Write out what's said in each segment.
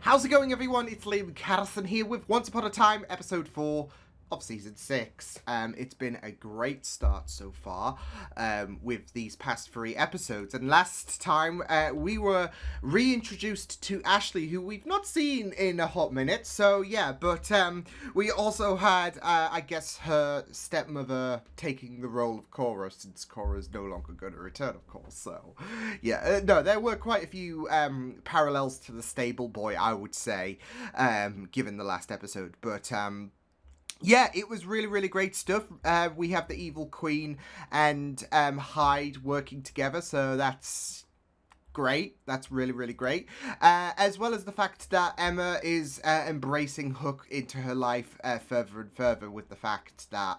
How's it going, everyone? It's Liam Carson here with Once Upon a Time, episode 4 of season 6. It's been a great start so far with these past 3 episodes. And last time we were reintroduced to Ashley, who we've not seen in a hot minute. So yeah, but we also had, I guess, her stepmother taking the role of Cora, since Cora is no longer going to return, of course. So yeah, no, there were quite a few parallels to the stable boy, I would say, given the last episode. But yeah, it was really, really great stuff. We have the evil queen and Hyde working together, so that's great. That's really, really great. As well as the fact that Emma is embracing Hook into her life further and further, with the fact that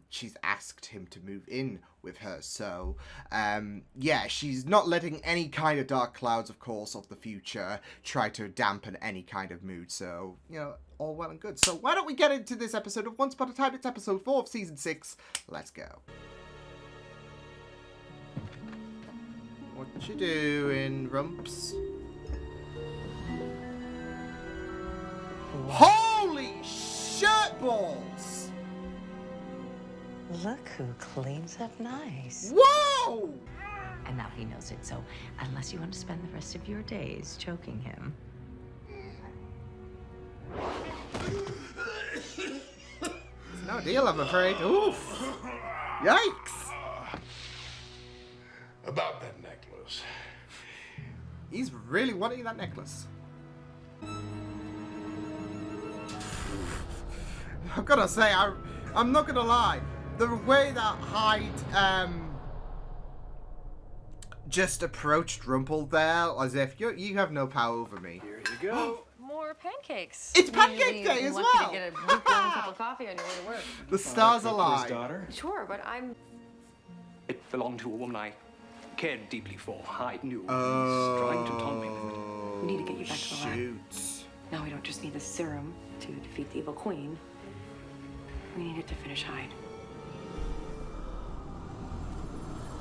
she's asked him to move in with her. So, yeah, she's not letting any kind of dark clouds, of course, of the future try to dampen any kind of mood. So, you know, all well and good. So why don't we get into this episode of Once Upon a Time? It's episode 4 of season 6. Let's go. What you doing, Rumps? Holy shirtballs! Look who cleans up nice. Whoa! And now he knows it, so unless you want to spend the rest of your days choking him. It's no deal, I'm afraid. Oof. Yikes. About that necklace. He's really wanting that necklace. I've got to say, I'm not going to lie. The way that Hyde just approached Rumple there, as if you have no power over me. Here you go. More pancakes. It's pancake day as well. To get a lukewarm cup of coffee on your way to work. The stars align. Daughter? Sure, but I'm. It belonged to a woman I cared deeply for. I knew he was trying to taunt me with it. We need to get you back to the lab. Shoot. Now we don't just need the serum to defeat the evil queen. We need it to finish Hyde.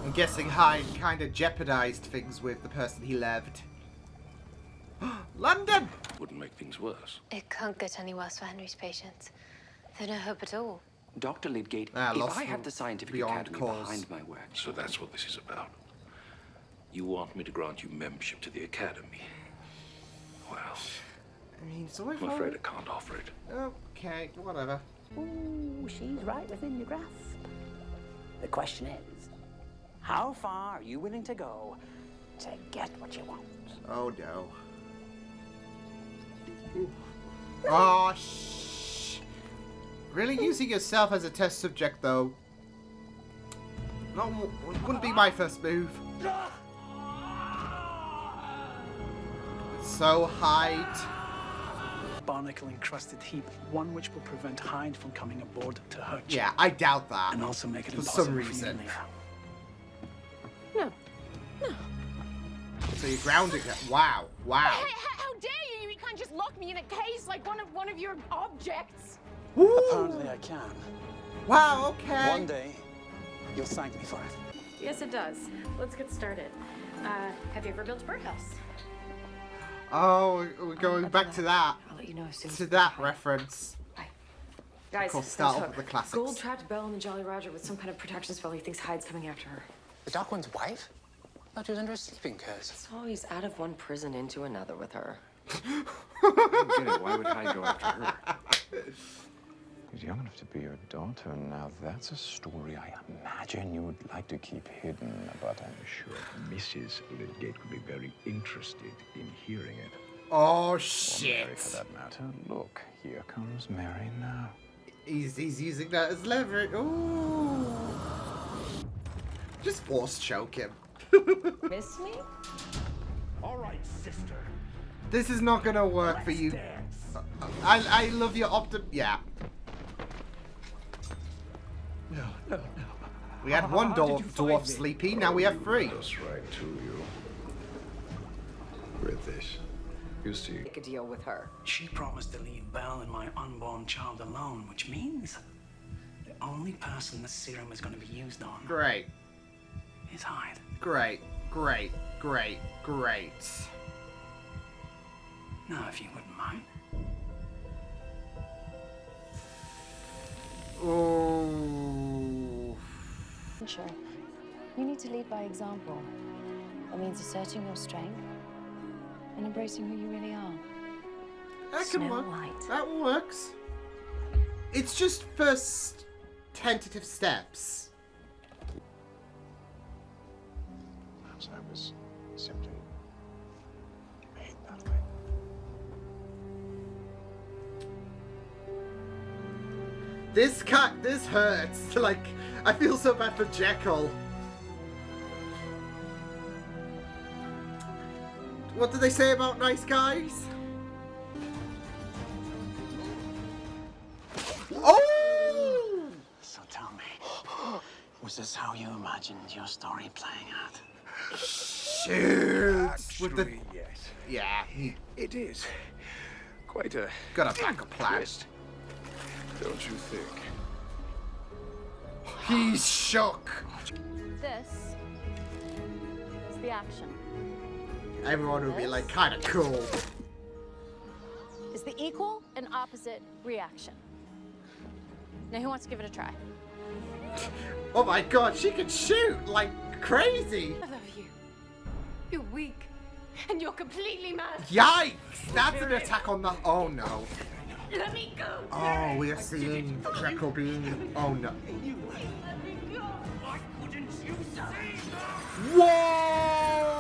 I'm guessing Hyde kind of jeopardized things with the person he loved. London! Wouldn't make things worse. It can't get any worse for Henry's patients. There's no hope at all. Dr. Lydgate, lost if I have the scientific beyond academy cause. behind my work... So that's what this is about. You want me to grant you membership to the academy? Well, I mean, it's all I'm afraid I can't offer it. Okay, whatever. Ooh, she's right within your grasp. The question is, how far are you willing to go to get what you want? Oh no. Oh, shh. Really using yourself as a test subject, though. Wouldn't be my first move. So, Hyde. Barnacle-encrusted heap, one which will prevent Hyde from coming aboard to hurt you. Yeah, I doubt that. And also make it for impossible some for you to reason. leave. No. So you're grounding her. Wow. Wow. How dare you? You can't just lock me in a case like one of your objects. Woo. Apparently I can. Wow, okay. One day, you'll thank me for it. Yes, it does. Let's get started. Have you ever built a birdhouse? Oh, we're going back to that. I'll let you know as soon as. To that reference. Bye. Guys, Of course, start there's off with the Hook. classics. Gold trapped Belle and the Jolly Roger with some kind of protection spell. He thinks Hyde's coming after her. The Dark One's wife? I thought she was under a sleeping curse. So he's out of one prison into another with her. I don't get it. Why would Hyde go after her? He's young enough to be your daughter. Now, that's a story I imagine you would like to keep hidden, but I'm sure Mrs. Lydgate could be very interested in hearing it. Oh, Or Mary, shit. for that matter. Look, here comes Mary now. He's using that as leverage. Ooh. Just force choke him. Miss me? All right, sister. This is not gonna work for you. I love your yeah. No. We had one dwarf sleepy, now we have 3. That's right to you. With this, you see. Make a deal with her. She promised to leave Belle and my unborn child alone, which means the only person the serum is going to be used on Great. is Hyde. Great. No, if you wouldn't mind. Oh. Sure. You need to lead by example. That means asserting your strength and embracing who you really are. That can Snow work. White. That works. It's just first tentative steps. Perhaps I was simply made that way. This hurts. Like, I feel so bad for Jekyll. What do they say about nice guys? Oh! So tell me, was this how you imagined your story playing out? Shoot! With the... Actually, yes. Yeah, It is. Quite a got a backup plan. twist, don't you think? He's shook. This is the action. Everyone would be like, kind of cool. Is the equal and opposite reaction. Now, who wants to give it a try? Oh my god, she can shoot like crazy. I love you. You're weak. And you're completely mad. Yikes! That's an attack on the... Oh no. Let me go. Oh, we are seeing Jekyll being... Oh no. Let me go. Why couldn't you say that? Whoa!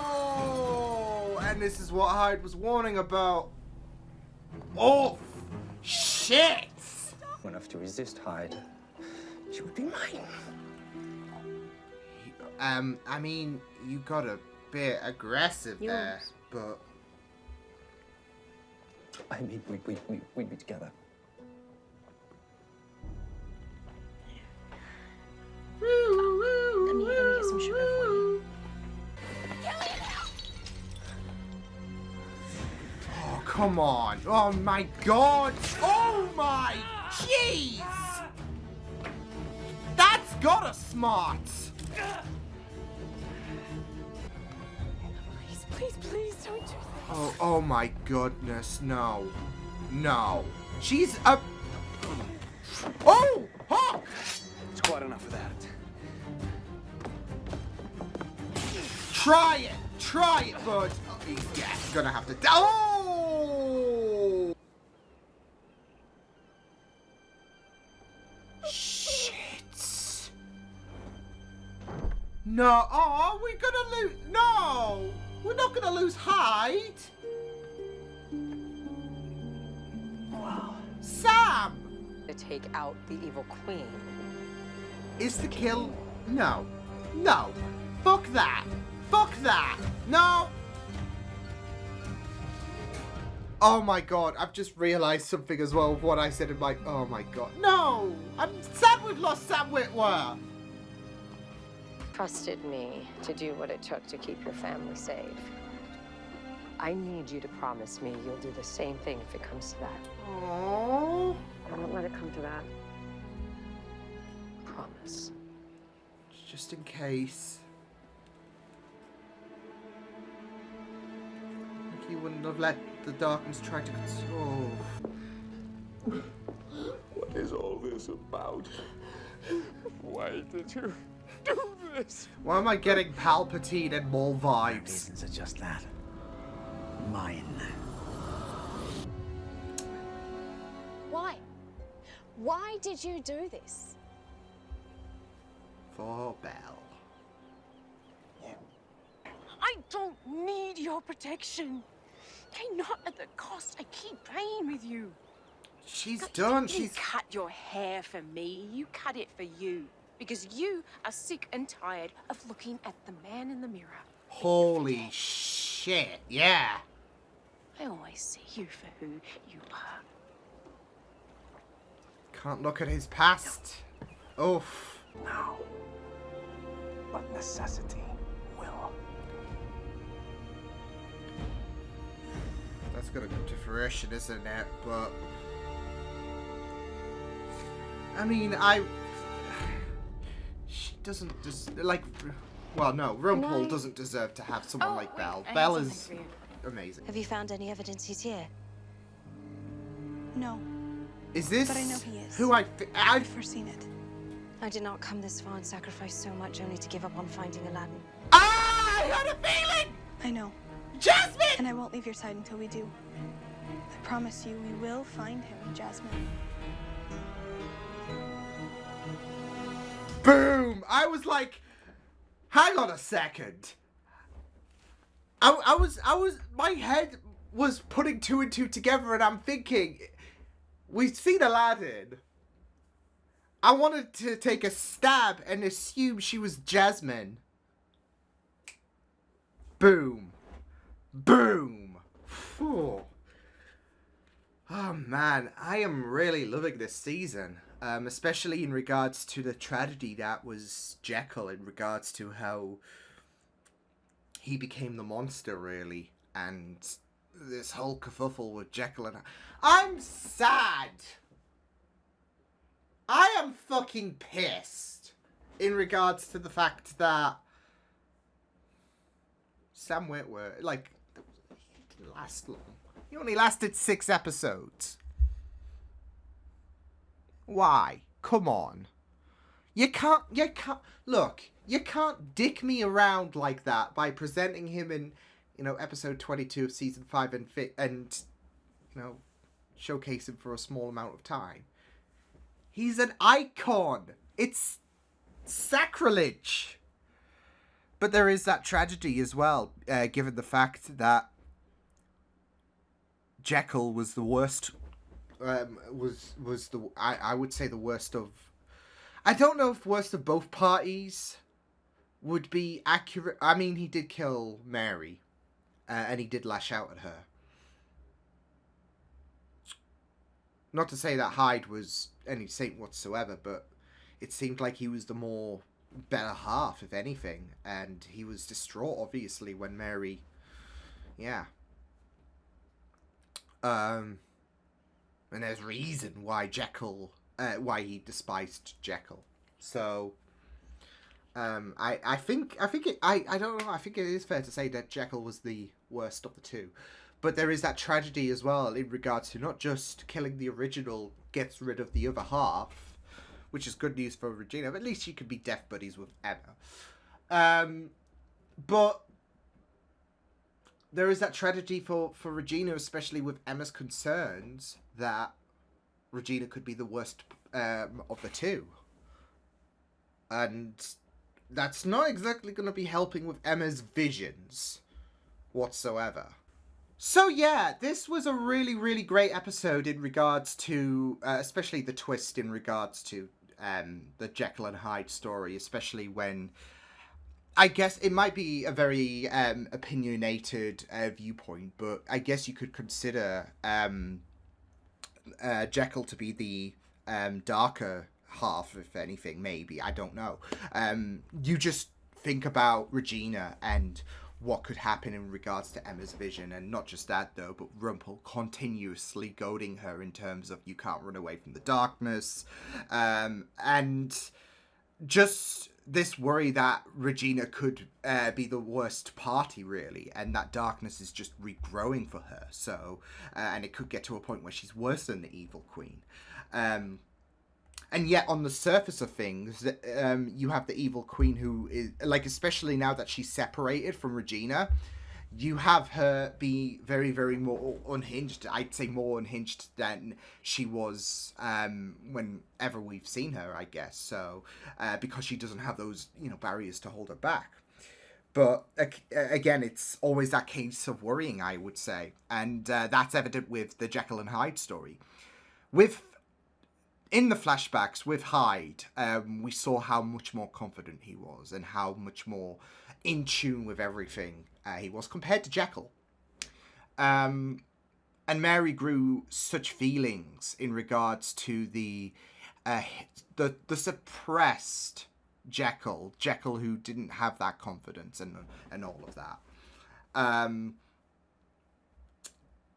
And this is what Hyde was warning about. Oh, shit! Enough to resist Hyde, she would be mine. I mean, you got a bit aggressive there, but... I mean, we'd be together. Let me get some sugar for you. Oh, come on. Oh my god. Oh my jeez. That's gotta smart. Please, please don't do that. Oh my goodness. No. No. She's a... Oh! Hawk! It's quite enough of that. Try it! Try it, bud! Oh, yeah, gonna have to... Oh! Shit! No! Oh, we're gonna lose... No! We're not gonna lose Hyde! Wow. Sam! To take out the evil queen. Is the kill... No. No. Fuck that. Fuck that. No. Oh my god, I've just realised something as well of what I said in my... Oh my god. No! I'm sad we've lost Sam Witwer! Trusted me to do what it took to keep your family safe. I need you to promise me you'll do the same thing if it comes to that. Oh. I won't let it come to that. Promise. Just in case. Like you wouldn't have let the darkness try to control. What is all this about? Why did you do this? Why am I getting Palpatine and Maul vibes? Reasons are just that. Mine. Why? Why did you do this? For Belle. I don't need your protection. They're not at the cost. I keep praying with you. She's done. You She's... cut your hair for me. You cut it for you. Because you are sick and tired of looking at the man in the mirror. Holy shit. Yeah. I always see you for who you are. Can't look at his past. Oof. No. But necessity will. That's gonna come to fruition, isn't it? But... I mean, she doesn't like... Well, no, Rumpel doesn't deserve to have someone like Belle. Belle is amazing. Have you found any evidence he's here? No. Is this But I know he is. who I've foreseen it. I did not come this far and sacrifice so much only to give up on finding Aladdin. I had a feeling! I know. Jasmine! And I won't leave your side until we do. I promise you, we will find him, Jasmine. Boom! I was like, hang on a second. I was, my head was putting two and two together, and I'm thinking, we've seen Aladdin. I wanted to take a stab and assume she was Jasmine. Boom. Boom. Whew. Oh man, I am really loving this season. Especially in regards to the tragedy that was Jekyll, in regards to how he became the monster, really. And this whole kerfuffle with Jekyll and... I'm sad! I am fucking pissed in regards to the fact that Sam Witwer, like, he didn't last long. He only lasted 6 episodes. Why? Come on. You can't, look, you can't dick me around like that by presenting him in, you know, episode 22 of season 5 and you know, showcase him for a small amount of time. He's an icon. It's sacrilege. But there is that tragedy as well, given the fact that Jekyll was the worst. I would say the worst of. I don't know if worst of both parties would be accurate. I mean, he did kill Mary, and he did lash out at her. Not to say that Hyde was any saint whatsoever, but it seemed like he was the more better half, if anything. And he was distraught, obviously, when Mary... Yeah. And there's reason why Jekyll... why he despised Jekyll. So... I think it... I don't know, I think it is fair to say that Jekyll was the worst of the two. But there is that tragedy as well in regards to not just killing the original gets rid of the other half, which is good news for Regina, but at least she could be death buddies with Emma. But there is that tragedy for Regina, especially with Emma's concerns that Regina could be the worst of the two. And that's not exactly going to be helping with Emma's visions whatsoever. So yeah, this was a really, really great episode in regards to, especially the twist in regards to the Jekyll and Hyde story, especially when, I guess it might be a very opinionated viewpoint, but I guess you could consider Jekyll to be the darker half, if anything, maybe, I don't know. You just think about Regina and what could happen in regards to Emma's vision, and not just that though, but Rumpel continuously goading her in terms of you can't run away from the darkness, and just this worry that Regina could be the worst party, really, and that darkness is just regrowing for her, so and it could get to a point where she's worse than the evil queen. And yet, on the surface of things, you have the evil queen who is, like, especially now that she's separated from Regina, you have her be very, very more unhinged. I'd say more unhinged than she was whenever we've seen her, I guess. So, because she doesn't have those, you know, barriers to hold her back. But, again, it's always that case of worrying, I would say. And that's evident with the Jekyll and Hyde story. In the flashbacks with Hyde, we saw how much more confident he was and how much more in tune with everything he was compared to Jekyll. And Mary grew such feelings in regards to the suppressed Jekyll who didn't have that confidence and all of that.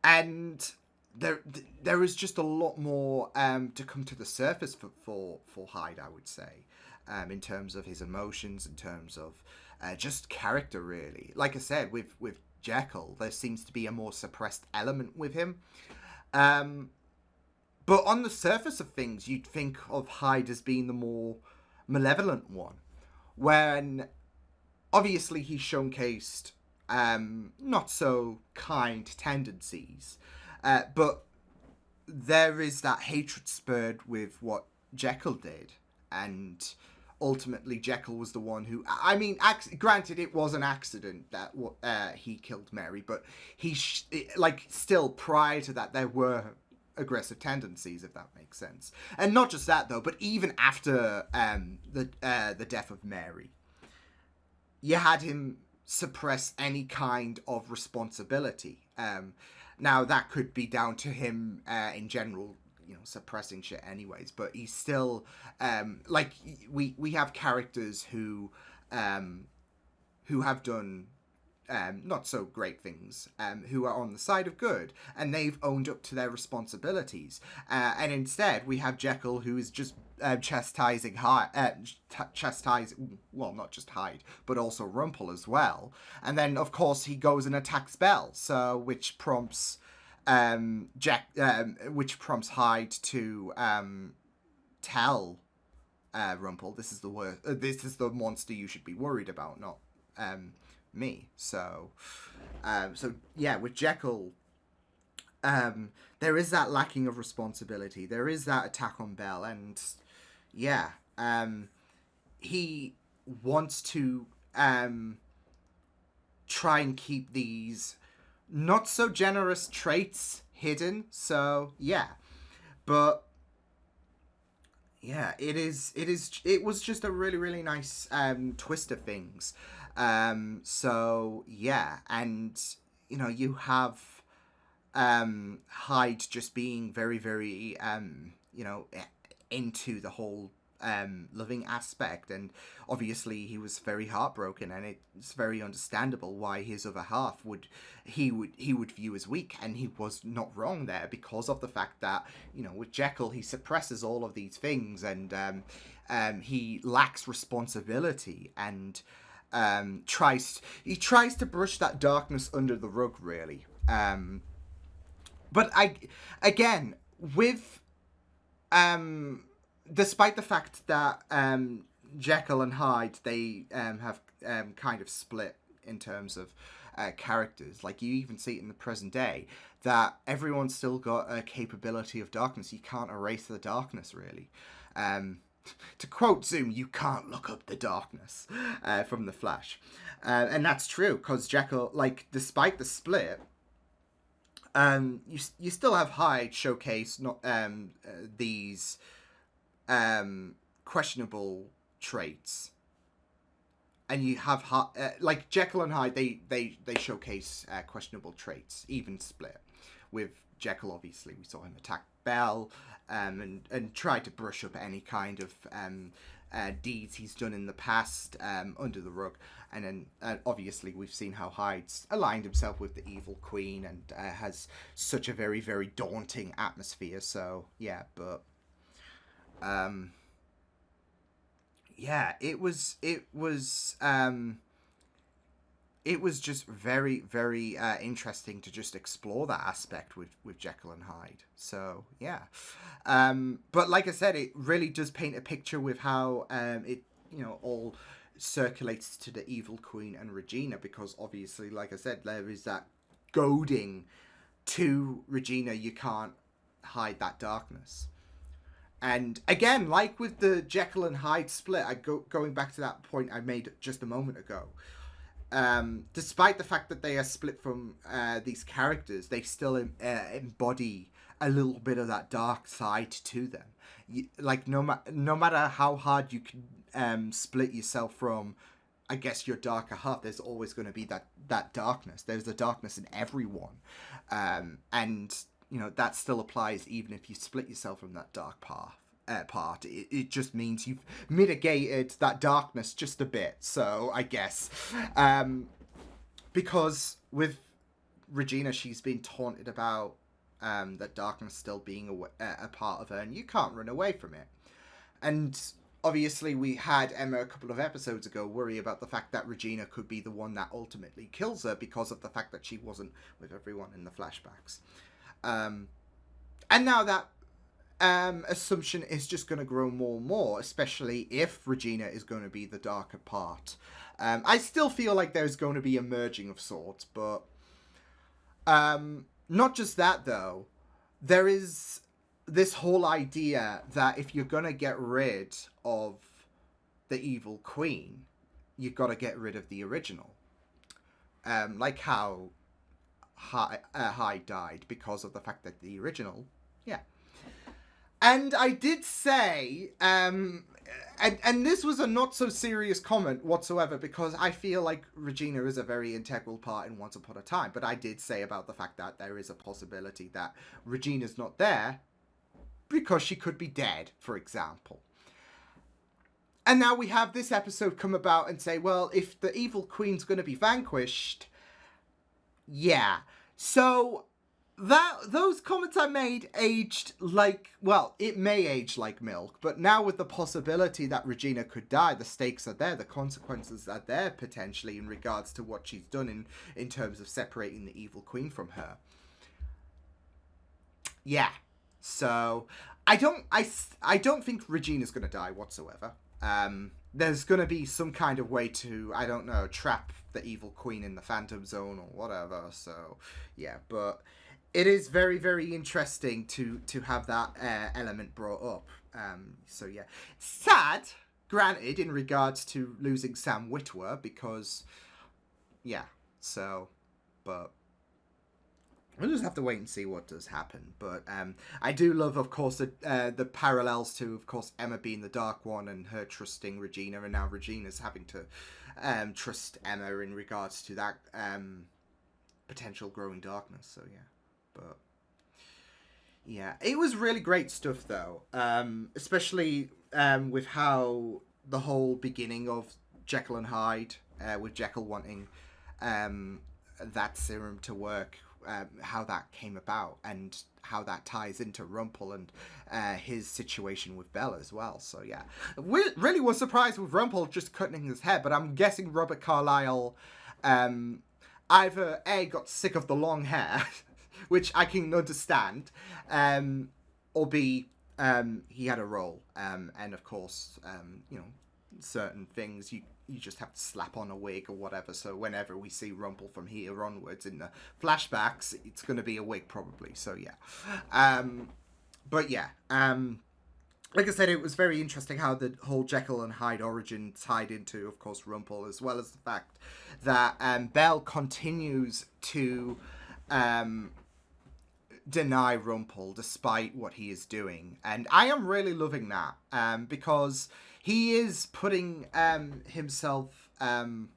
And there is just a lot more to come to the surface for Hyde, I would say, in terms of his emotions, in terms of just character, really. Like I said, with Jekyll, there seems to be a more suppressed element with him. But on the surface of things, you'd think of Hyde as being the more malevolent one, when obviously he showcased not so kind tendencies, but there is that hatred spurred with what Jekyll did, and ultimately Jekyll was the one who, I mean, granted it was an accident that he killed Mary, but still prior to that there were aggressive tendencies, if that makes sense. And not just that though, but even after the death of Mary, you had him suppress any kind of responsibility. Now that could be down to him in general, suppressing shit anyways, but he's still we have characters who have done not so great things, who are on the side of good, and they've owned up to their responsibilities, and instead we have Jekyll, who is just chastising well, not just Hyde, but also Rumpel as well. And then of course he goes and attacks Belle, which prompts Hyde to tell Rumpel, this is the monster you should be worried about, not me. So yeah, with Jekyll, there is that lacking of responsibility. There is that attack on Belle, and yeah, he wants to try and keep these not so generous traits hidden. So yeah, but yeah, it was just a really, really nice twist of things. So yeah, and you have Hyde just being very, very into the whole loving aspect, and obviously he was very heartbroken, and it's very understandable why his other half would view as weak, and he was not wrong there, because of the fact that with Jekyll he suppresses all of these things, and he lacks responsibility, and tries to brush that darkness under the rug, really. But despite the fact that Jekyll and Hyde, they have kind of split in terms of characters, like you even see it in the present day, that everyone's still got a capability of darkness. You can't erase the darkness, really. To quote Zoom, you can't look up the darkness from The Flash. And that's true, because Jekyll, despite the split, you still have Hyde showcase these questionable traits, and you have Jekyll and Hyde, they showcase questionable traits, even split. With Jekyll, obviously we saw him attack Belle, and try to brush up any kind of deeds he's done in the past under the rug. And then obviously we've seen how Hyde's aligned himself with the evil queen, and has such a very, very daunting atmosphere. So yeah, but yeah, it was just very, very interesting to just explore that aspect with Jekyll and Hyde. So yeah, but like I said, it really does paint a picture with how it all circulates to the evil queen and Regina, because obviously, like I said, there is that goading to Regina. You can't hide that darkness. And again, like with the Jekyll and Hyde split, going back to that point I made just a moment ago, despite the fact that they are split from these characters, they still embody a little bit of that dark side to them. No matter how hard you can split yourself from, I guess, your darker half, there's always going to be that darkness. There's a darkness in everyone, and that still applies even if you split yourself from that dark part. It just means you've mitigated that darkness just a bit. So I guess because with Regina, she's been taunted about that darkness still being a part of her, and you can't run away from it. And obviously we had Emma a couple of episodes ago worry about the fact that Regina could be the one that ultimately kills her, because of the fact that she wasn't with everyone in the flashbacks. And now that assumption is just going to grow more and more, especially if Regina is going to be the darker part. I still feel like there's going to be a merging of sorts, but not just that, though. There is this whole idea that if you're going to get rid of the evil queen, you've got to get rid of the original. Like how Hyde died because of the fact that the original, yeah. And I did say, and this was a not so serious comment whatsoever, because I feel like Regina is a very integral part in Once Upon a Time, but I did say about the fact that there is a possibility that Regina's not there because she could be dead, for example. And now we have this episode come about and say, well, if the evil queen's going to be vanquished, yeah. So those comments I made aged like, well, it may age like milk, but now with the possibility that Regina could die, the stakes are there, the consequences are there potentially in regards to what she's done in terms of separating the evil queen from her. Yeah. So I don't think Regina's going to die whatsoever. There's going to be some kind of way to, I don't know, trap the evil queen in the Phantom Zone or whatever. So, yeah, but it is very, very interesting to have that element brought up. So, yeah. Sad, granted, in regards to losing Sam Witwer, because, yeah, so, but we'll just have to wait and see what does happen. But I do love, of course, the parallels to, of course, Emma being the Dark One and her trusting Regina, and now Regina's having to trust Emma in regards to that potential growing darkness. So, yeah. But, yeah. It was really great stuff, though. Especially with how the whole beginning of Jekyll and Hyde, with Jekyll wanting that serum to work, how that came about and how that ties into Rumpel and his situation with Belle as well. So yeah, we really was surprised with Rumpel just cutting his hair, but I'm guessing Robert Carlyle either A, got sick of the long hair, which I can understand, or B, he had a role, and of course, you know, certain things you just have to slap on a wig or whatever, so whenever we see Rumpel from here onwards in the flashbacks, it's going to be a wig probably, so yeah. But yeah, like I said, it was very interesting how the whole Jekyll and Hyde origin tied into, of course, Rumpel, as well as the fact that Belle continues to deny Rumpel despite what he is doing, and I am really loving that, because he is putting himself, you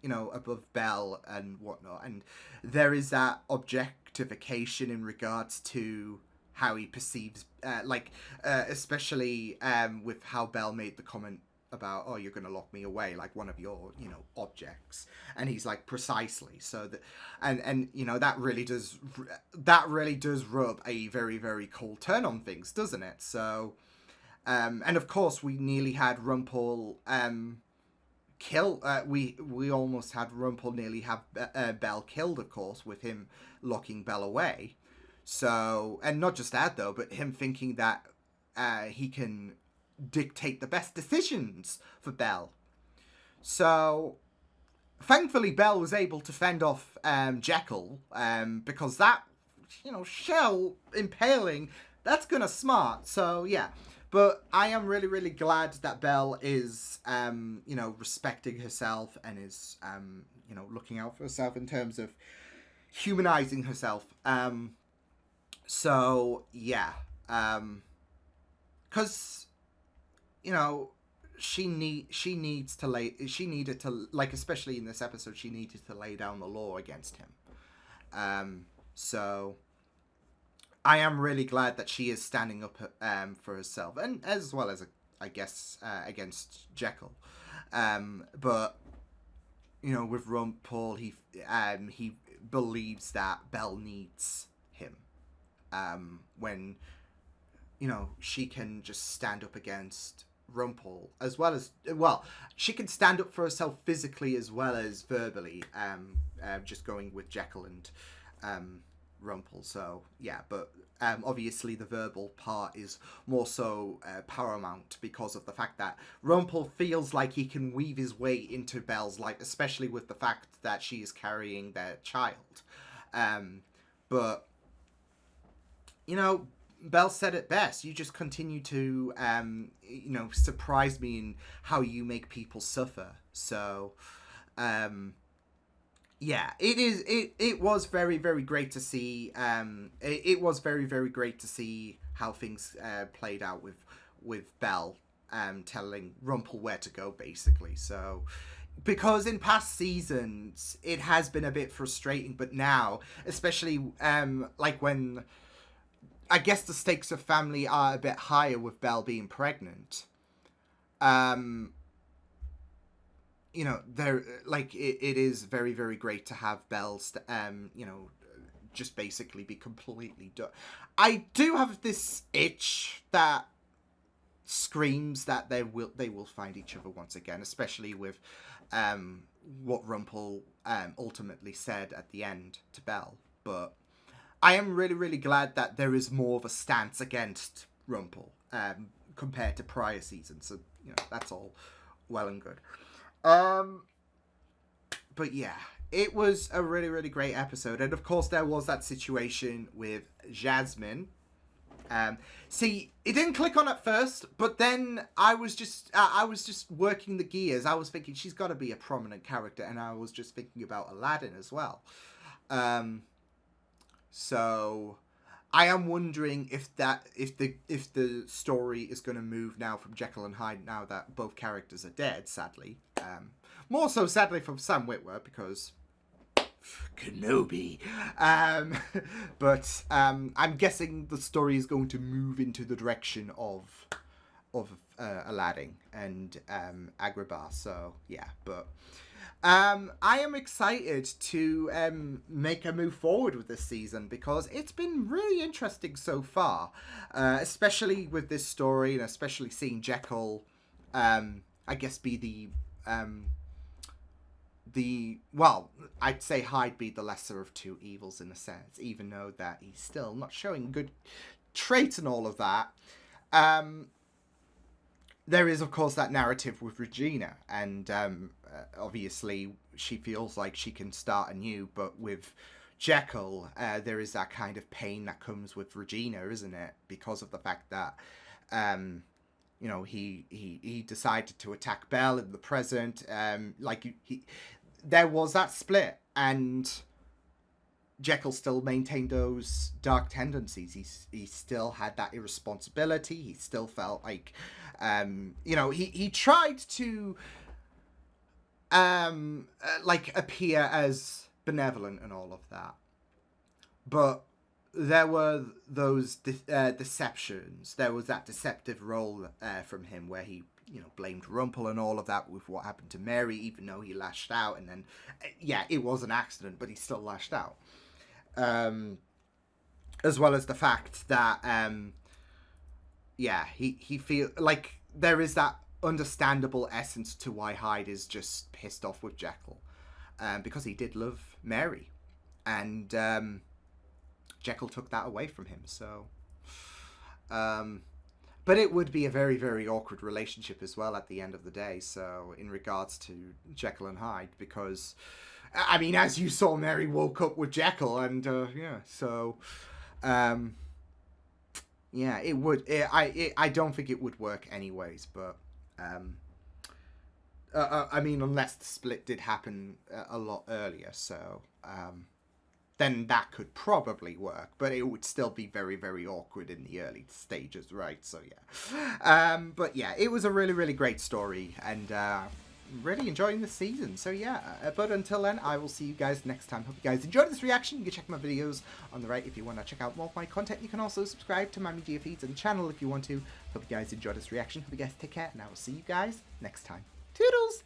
know, above Belle and whatnot, and there is that objectification in regards to how he perceives, especially with how Belle made the comment about, oh, you're going to lock me away like one of your, you know, objects, and he's like, precisely. So that, and you know, that really does rub a very, very cold turn on things, doesn't it? So. And of course, we nearly had Rumpel kill. We almost had Rumpel nearly have Belle killed, of course, with him locking Belle away. So, and not just that though, but him thinking that he can dictate the best decisions for Belle. So, thankfully, Belle was able to fend off Jekyll, because that, you know, shell impaling, that's gonna smart. So yeah. But I am really, really glad that Belle is, you know, respecting herself and is, you know, looking out for herself in terms of humanizing herself. So, yeah. Because, you know, she needed to, like, especially in this episode, she needed to lay down the law against him. So I am really glad that she is standing up for herself, and as well as, I guess, against Jekyll. But, you know, with Rumpel, he believes that Belle needs him. When, you know, she can just stand up against Rumpel, as well as, well, she can stand up for herself physically as well as verbally, just going with Jekyll and Rumpel. So yeah, but Obviously, the verbal part is more so paramount because of the fact that Rumpel feels like he can weave his way into Belle's life, especially with the fact that she is carrying their child. But, you know, Belle said it best. You just continue to, you know, surprise me in how you make people suffer. So, yeah, it was very, very great to see. It was very, very great to see how things played out with Belle telling Rumpel where to go, basically. So, because in past seasons it has been a bit frustrating, but now, especially like when I guess the stakes of family are a bit higher with Belle being pregnant. You know, there, like, it is very, very great to have Belle, you know, just basically be completely done. I do have this itch that screams that they will find each other once again, especially with what Rumpel ultimately said at the end to Belle. But I am really, really glad that there is more of a stance against Rumpel compared to prior seasons. So, you know, that's all well and good. But yeah, it was a really, really great episode. And of course there was that situation with Jasmine. See, it didn't click on at first, but then I was just working the gears. I was thinking she's got to be a prominent character, and I was just thinking about Aladdin as well. So I am wondering if the story is going to move now from Jekyll and Hyde now that both characters are dead, sadly. More so sadly from Sam Witwer because Kenobi. But I'm guessing the story is going to move into the direction of Aladdin and Agrabah. So yeah, but I am excited to make a move forward with this season because it's been really interesting so far, especially with this story and especially seeing Jekyll, I guess, be well, I'd say Hyde be the lesser of two evils in a sense, even though that he's still not showing good traits and all of that. There is, of course, that narrative with Regina, and obviously she feels like she can start anew, but with Jekyll, there is that kind of pain that comes with Regina, isn't it? Because of the fact that, you know, he decided to attack Belle in the present. There was that split, and Jekyll still maintained those dark tendencies. He still had that irresponsibility. He still felt like, you know, he tried to like appear as benevolent and all of that, but there were those deceptions. There was that deceptive role from him where he, you know, blamed Rumpel and all of that with what happened to Mary, even though he lashed out. And then, yeah, it was an accident, but he still lashed out. As well as the fact that, yeah, he feel like there is that understandable essence to why Hyde is just pissed off with Jekyll, because he did love Mary, and Jekyll took that away from him. So, but it would be a very, very awkward relationship as well at the end of the day. So, in regards to Jekyll and Hyde, because, I mean, as you saw, Mary woke up with Jekyll, and yeah, so, yeah, it would. I don't think it would work anyways, but I mean, unless the split did happen a lot earlier, so then that could probably work, but it would still be very, very awkward in the early stages, right? So yeah, but yeah, it was a really, really great story, and really enjoying the season. So yeah, but until then, I will see you guys next time. Hope you guys enjoyed this reaction. You can check my videos on the right if you want to check out more of my content. You can also subscribe to my media feeds and channel if you want to. Hope you guys enjoyed this reaction. Hope you guys take care, and I will see you guys next time. Toodles!